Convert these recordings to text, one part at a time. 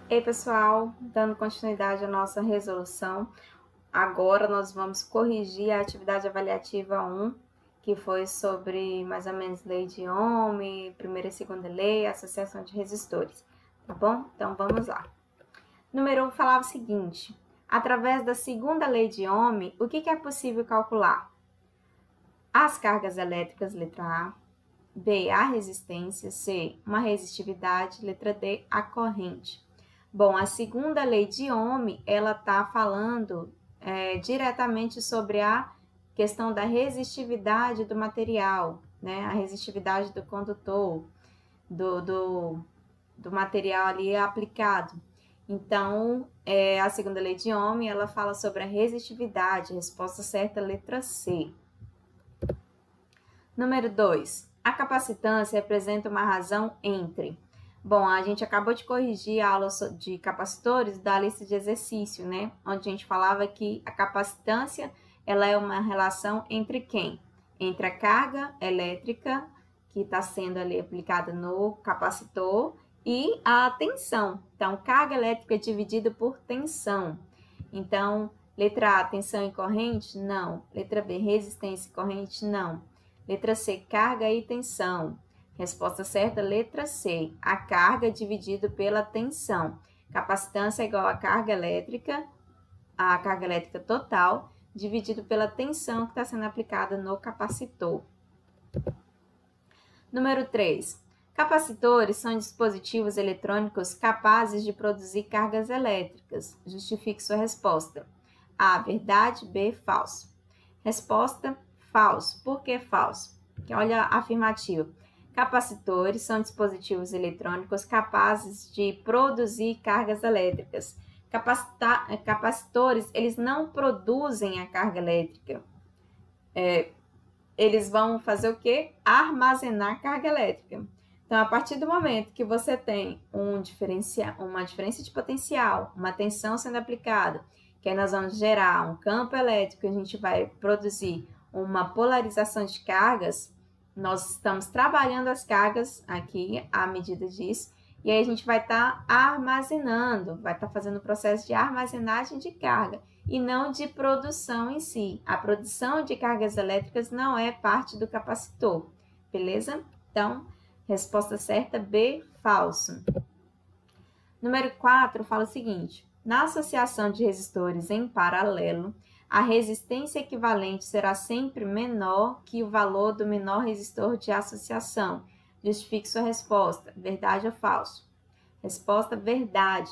Ei, pessoal, dando continuidade à nossa resolução, agora nós vamos corrigir a atividade avaliativa 1, que foi sobre mais ou menos lei de Ohm, primeira e segunda lei, associação de resistores, tá bom? Então vamos lá. Número 1 falava o seguinte: através da segunda lei de Ohm, o que é possível calcular? As cargas elétricas, letra A, B, a resistência, C, uma resistividade, letra D, a corrente. Bom, a segunda lei de Ohm, ela está falando diretamente sobre a questão da resistividade do material, né? A resistividade do condutor, do material ali aplicado. Então, a segunda lei de Ohm, ela fala sobre a resistividade, resposta certa, letra C. Número 2. A capacitância representa uma razão entre. Bom, a gente acabou de corrigir a aula de capacitores da lista de exercício, né? Onde a gente falava que a capacitância, ela é uma relação entre quem? Entre a carga elétrica, que está sendo ali aplicada no capacitor, e a tensão. Então, carga elétrica dividida por tensão. Então, letra A, tensão e corrente? Não. Letra B, resistência e corrente? Não. Letra C, carga e tensão. Resposta certa, letra C. A carga dividido pela tensão. Capacitância é igual a carga elétrica total, dividido pela tensão que está sendo aplicada no capacitor. Número 3. Capacitores são dispositivos eletrônicos capazes de produzir cargas elétricas. Justifique sua resposta. A, verdade. B, falso. Resposta, falso. Por que falso? Porque olha a afirmativa. Capacitores são dispositivos eletrônicos capazes de produzir cargas elétricas. Capacitores, eles não produzem a carga elétrica. Eles vão fazer o quê? Armazenar carga elétrica. Então, a partir do momento que você tem uma diferença de potencial, uma tensão sendo aplicada, que aí nós vamos gerar um campo elétrico, a gente vai produzir uma polarização de cargas, nós estamos trabalhando as cargas aqui à medida disso, e aí a gente vai estar armazenando, vai estar fazendo o processo de armazenagem de carga, e não de produção em si. A produção de cargas elétricas não é parte do capacitor, beleza? Então, resposta certa, B, falso. Número 4 fala o seguinte: na associação de resistores em paralelo, a resistência equivalente será sempre menor que o valor do menor resistor de associação. Justifique sua resposta, verdade ou falso? Resposta, verdade.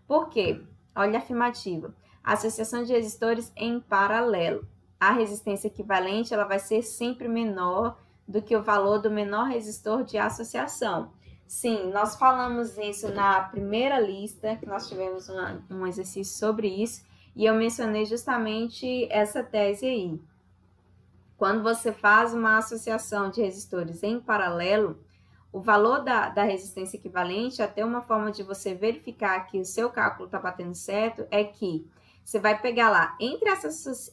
Por quê? Olha a afirmativa. A associação de resistores em paralelo. A resistência equivalente ela vai ser sempre menor do que o valor do menor resistor de associação. Sim, nós falamos isso na primeira lista, que nós tivemos um exercício sobre isso, e eu mencionei justamente essa tese aí. Quando você faz uma associação de resistores em paralelo, o valor da resistência equivalente, até uma forma de você verificar que o seu cálculo está batendo certo, é que você vai pegar lá, entre essa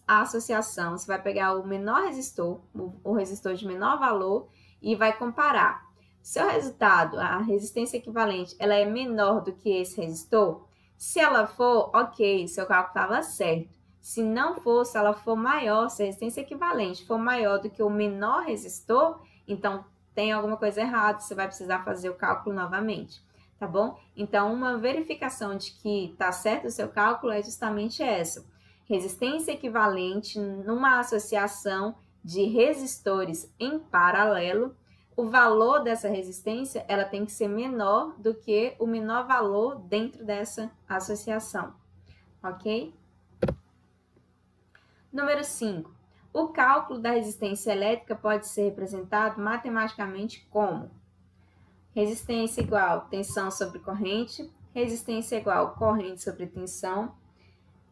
associação, você vai pegar o menor resistor, o resistor de menor valor, e vai comparar. Se o resultado, a resistência equivalente, ela é menor do que esse resistor, se ela for, ok, seu cálculo estava certo. Se não for, se ela for maior, se a resistência equivalente for maior do que o menor resistor, então tem alguma coisa errada, você vai precisar fazer o cálculo novamente, tá bom? Então, uma verificação de que está certo o seu cálculo é justamente essa. Resistência equivalente numa associação de resistores em paralelo, o valor dessa resistência ela tem que ser menor do que o menor valor dentro dessa associação, ok? Número 5. O cálculo da resistência elétrica pode ser representado matematicamente como? Resistência igual tensão sobre corrente, resistência igual corrente sobre tensão,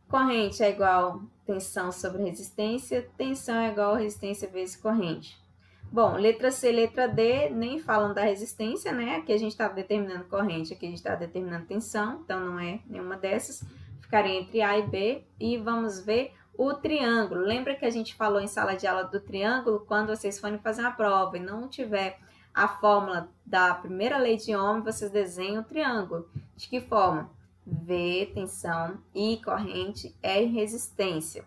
corrente é igual tensão sobre resistência, tensão é igual resistência vezes corrente. Bom, letra C e letra D nem falam da resistência, né? Aqui a gente está determinando corrente, aqui a gente está determinando tensão, então não é nenhuma dessas. Ficaria entre A e B e vamos ver o triângulo. Lembra que a gente falou em sala de aula do triângulo quando vocês forem fazer a prova e não tiver a fórmula da primeira lei de Ohm, vocês desenham o triângulo. De que forma? V, tensão, I, corrente, R, resistência.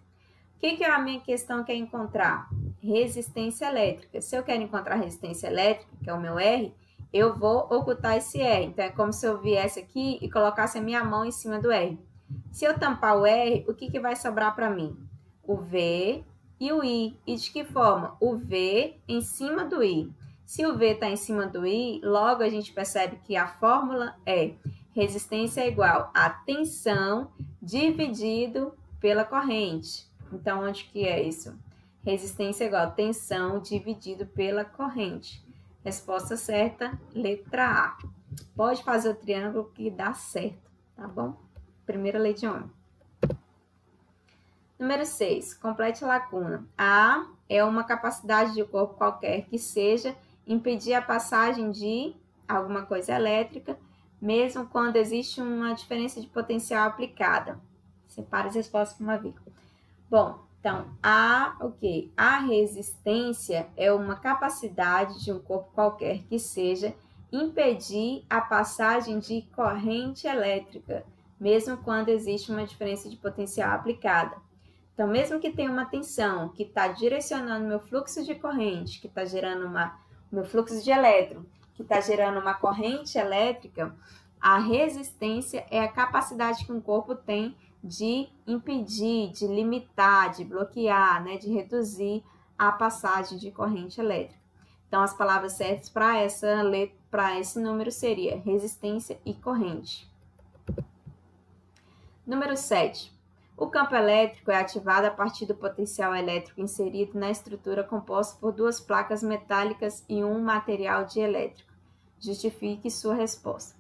O que a minha questão quer encontrar? Resistência elétrica. Se eu quero encontrar resistência elétrica, que é o meu R, eu vou ocultar esse R. Então, é como se eu viesse aqui e colocasse a minha mão em cima do R. Se eu tampar o R, o que vai sobrar para mim? O V e o I. E de que forma? O V em cima do I. Se o V está em cima do I, logo a gente percebe que a fórmula é resistência é igual a tensão dividido pela corrente. Então, onde que é isso? Resistência é igual a tensão dividido pela corrente. Resposta certa, letra A. Pode fazer o triângulo que dá certo, tá bom? Primeira lei de Ohm. Número 6. Complete a lacuna. A é uma capacidade de um corpo qualquer que seja impedir a passagem de alguma coisa elétrica, mesmo quando existe uma diferença de potencial aplicada. Separe as respostas por uma vírgula. Bom, então, a resistência é uma capacidade de um corpo qualquer que seja impedir a passagem de corrente elétrica, mesmo quando existe uma diferença de potencial aplicada. Então, mesmo que tenha uma tensão que está direcionando meu fluxo de corrente, que está gerando meu fluxo de elétron, que está gerando uma corrente elétrica, a resistência é a capacidade que um corpo tem de impedir, de limitar, de bloquear, né, de reduzir a passagem de corrente elétrica. Então, as palavras certas para esse número seria resistência e corrente. Número 7. O campo elétrico é ativado a partir do potencial elétrico inserido na estrutura composta por duas placas metálicas e um material dielétrico. Justifique sua resposta.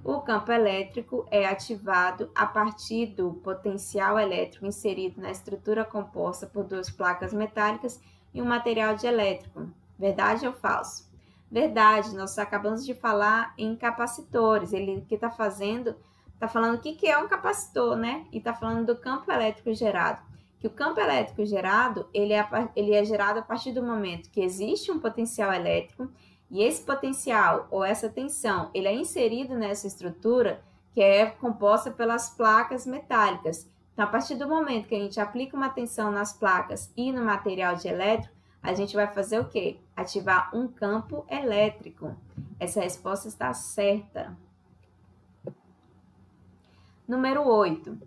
O campo elétrico é ativado a partir do potencial elétrico inserido na estrutura composta por duas placas metálicas e um material dielétrico. Verdade ou falso? Verdade, nós acabamos de falar em capacitores. Ele que está falando o que é um capacitor, né? E está falando do campo elétrico gerado. Que o campo elétrico gerado, ele é gerado a partir do momento que existe um potencial elétrico e esse potencial ou essa tensão, ele é inserido nessa estrutura que é composta pelas placas metálicas. Então, a partir do momento que a gente aplica uma tensão nas placas e no material dielétrico, a gente vai fazer o quê? Ativar um campo elétrico. Essa resposta está certa. Número 8.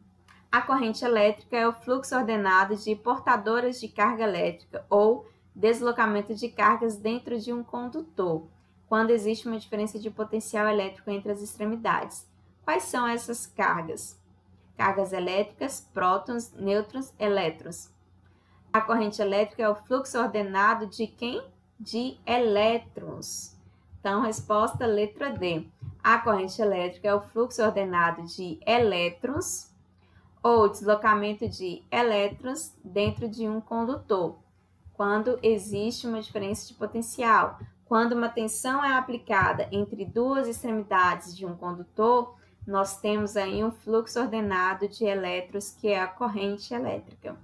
A corrente elétrica é o fluxo ordenado de portadoras de carga elétrica ou deslocamento de cargas dentro de um condutor, quando existe uma diferença de potencial elétrico entre as extremidades. Quais são essas cargas? Cargas elétricas, prótons, nêutrons, elétrons. A corrente elétrica é o fluxo ordenado de quem? De elétrons. Então, resposta letra D. A corrente elétrica é o fluxo ordenado de elétrons ou deslocamento de elétrons dentro de um condutor, quando existe uma diferença de potencial. Quando uma tensão é aplicada entre duas extremidades de um condutor, nós temos aí um fluxo ordenado de elétrons, que é a corrente elétrica.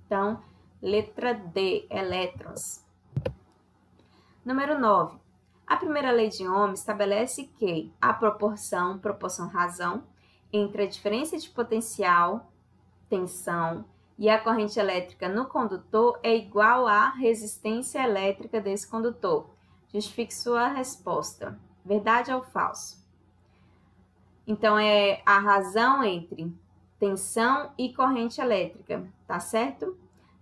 Então, letra D, elétrons. Número 9. A primeira lei de Ohm estabelece que a proporção-razão, entre a diferença de potencial, tensão e a corrente elétrica no condutor é igual à resistência elétrica desse condutor. Justifique sua resposta. Verdade ou falso? Então, é a razão entre tensão e corrente elétrica, tá certo?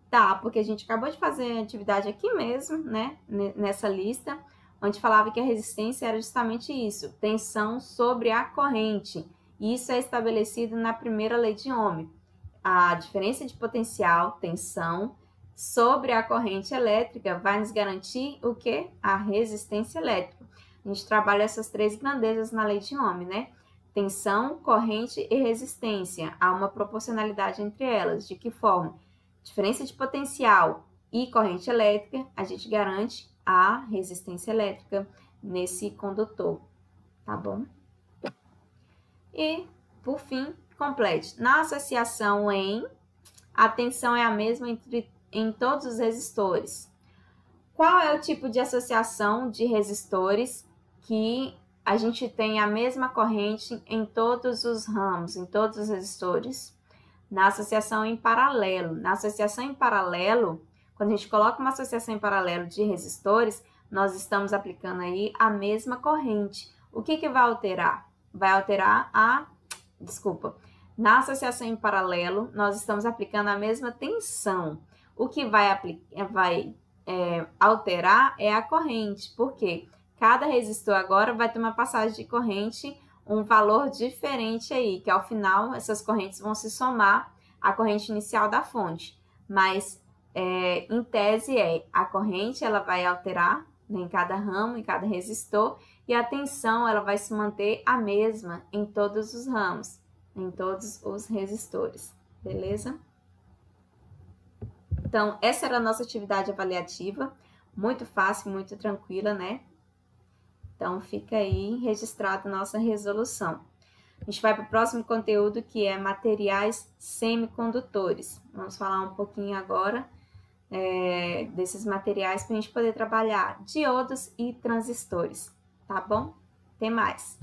Tá, porque a gente acabou de fazer a atividade aqui mesmo, né, nessa lista, onde falava que a resistência era justamente isso, tensão sobre a corrente. Isso é estabelecido na primeira lei de Ohm. A diferença de potencial, tensão, sobre a corrente elétrica vai nos garantir o quê? A resistência elétrica. A gente trabalha essas três grandezas na lei de Ohm, né? Tensão, corrente e resistência. Há uma proporcionalidade entre elas. De que forma? Diferença de potencial e corrente elétrica, a gente garante a resistência elétrica nesse condutor, tá bom? E, por fim, complete. Na associação a tensão é a mesma em todos os resistores. Qual é o tipo de associação de resistores que a gente tem a mesma corrente em todos os ramos, em todos os resistores, na associação em paralelo. Na associação em paralelo, quando a gente coloca uma associação em paralelo de resistores, nós estamos aplicando aí a mesma corrente. O que vai alterar? Vai alterar na associação em paralelo, nós estamos aplicando a mesma tensão. O que vai alterar é a corrente, porque cada resistor agora vai ter uma passagem de corrente, um valor diferente aí, que ao final essas correntes vão se somar à corrente inicial da fonte. Mas, em tese, a corrente ela vai alterar, né, em cada ramo, em cada resistor, e a tensão ela vai se manter a mesma em todos os ramos, em todos os resistores, beleza? Então, essa era a nossa atividade avaliativa, muito fácil, muito tranquila, né? Então, fica aí registrado nossa resolução. A gente vai para o próximo conteúdo, que é materiais semicondutores. Vamos falar um pouquinho agora desses materiais para a gente poder trabalhar diodos e transistores, tá bom? Até mais!